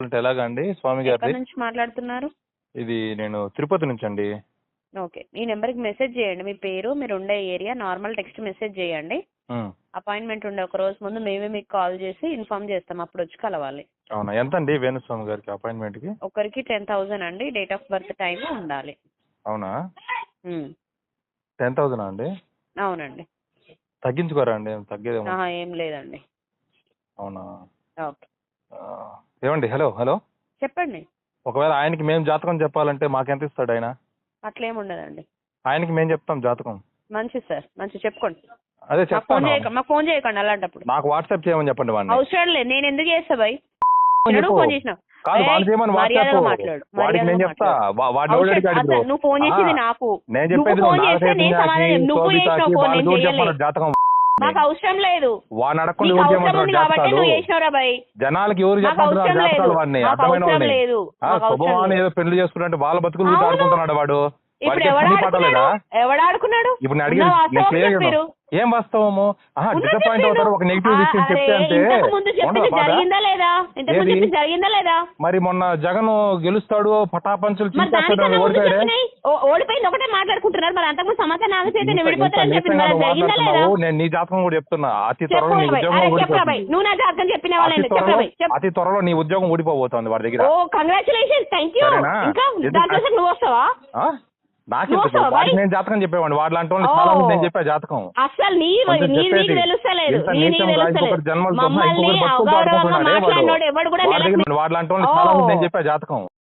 అంటే ఎలాగండి స్వామి ఎక్కడి గారిది? నుంచి మాట్లాడుతున్నారు? ఇది నేను తిరుపతి నుంచి అండి. ఓకే. ఈ నెంబర్కి మెసేజ్ చేయండి. మీ పేరు, మీరు ఉండే ఏరియా, నార్మల్ టెక్స్ట్ మెసేజ్ చేయండి. అపాయింట్మెంట్ ఉండే ఒక రోజు ముందు మేమే మీకు కాల్ చేసి ఇన్ఫార్మ్ చేస్తాం. అప్పుడు వచ్చి కలవాలి. అవునా? ఎంత అండి వేణుస్వామి గారికి అపాయింట్మెంట్కి? ఒకరికి 10,000 అండి. డేట్ ఆఫ్ బర్త్ టైం ఉండాలి. అవునా? ఉమ్. 10,000 అండి? అవునండి. తగ్గించుకోరా అండి? తగ్గేదేమో. ఏం లేదండి. అవునా? ఓకే. ఆ, ఏమండి? హలో హలో, చెప్పండి. ఒకవేళ ఆయనకి మేము జాతకం చెప్పాలంటే మాకెంత ఇస్తాడు ఆయన? అట్లేం ఉండదండి. ఆయనకి మేము చెప్తాం జాతకం. మంచిది సార్, మంచి చెప్పుకోండి. అదే చెప్తాను. మాకు ఫోన్ చేయకండి అలాంటప్పుడు. నాకు వాట్సాప్ చేయమని చెప్పండి వాడిని. అవసరం లేదు. నేను ఎందుకు చేస్తా భయ్? ఫోన్ చేసినావు. కాదు, వాడు చేయమని మర్యాదగా వాట్సాప్. మాట్లాడు. వాడికి నేను చెప్తా. వాడిని ఎవడు అడిగాడు ఇప్పుడు? నువ్వు ఫోన్ చేసింది నాకు. నేను నువ్వు చెప్పేది ఫోన్ చేస్తే నేను సమాధానం. నువ్వు చేసినావు ఫోన్, నేను చేయలేదు. జాతకం నాకు అవసరం లేదు. వాడిని అడగకుండా నీకు ఎవరు అవసరం చేయమంటారు ఉంది కాబట్టి జాతకాలు? నువ్వు చేసినావురా భయ్. జనాలకి ఎవరు నాకు చెప్పమంటున్నారు అవసరం లేదు. జాతకాలు? వాడిని నాకు అర్థమైన అవసరం వాళ్ళని. లేదు. నాకు అవసరం శుభమాని లేదు. ఏదో పెళ్లి చేసుకుంటే వాళ్ళ బతుకులు అవును. ఆడుకుంటున్నాడు వాడు. ఇప్పుడు ఎవడాడుకున్నాడు? ఇప్పుడు నేను అడిగాను. ఏం వాస్తవము? డిసప్పాయింట్ అవుతారు ఒక నెగిటివ్ విషయం చెప్తే అంటే. జరిగిందా లేదా? మరి మొన్న జగన్ గెలుస్తాడు పటాపంచులు ఓడిపోయింది ఒకటే మాట్లాడుకుంటున్నారు. మరి అంతకుముందు సమాచారం ఆలోచన విడిపోతారని చెప్పింది. జరిగిందా లేదా? నేను నీ జాతకం కూడా చెప్తున్నా. అతి త్వరలో నీ ఉద్యోగం ఊడిపోతుంది. నువ్వు నా జాతకం చెప్పిన వాళ్ళని అతి త్వరలో నీ ఉద్యోగం ఊడిపోబోతోంది వాడి దగ్గర. ఓ కంగ్రాచులేషన్స్, థ్యాంక్ యూ. ఇంకా దాంట్లో నువ్వు వస్తావా? వాడికి నేను జాతకం చెప్పేవాడిని. వాడు లాంటి వాళ్ళు చాలా మంది నేను చెప్పా జాతకం. అసలు నీకు తెలుస్తలేదు. జన్మలు వాడు లాంటి వాళ్ళు చాలా మంది నేను చెప్పా జాతకం.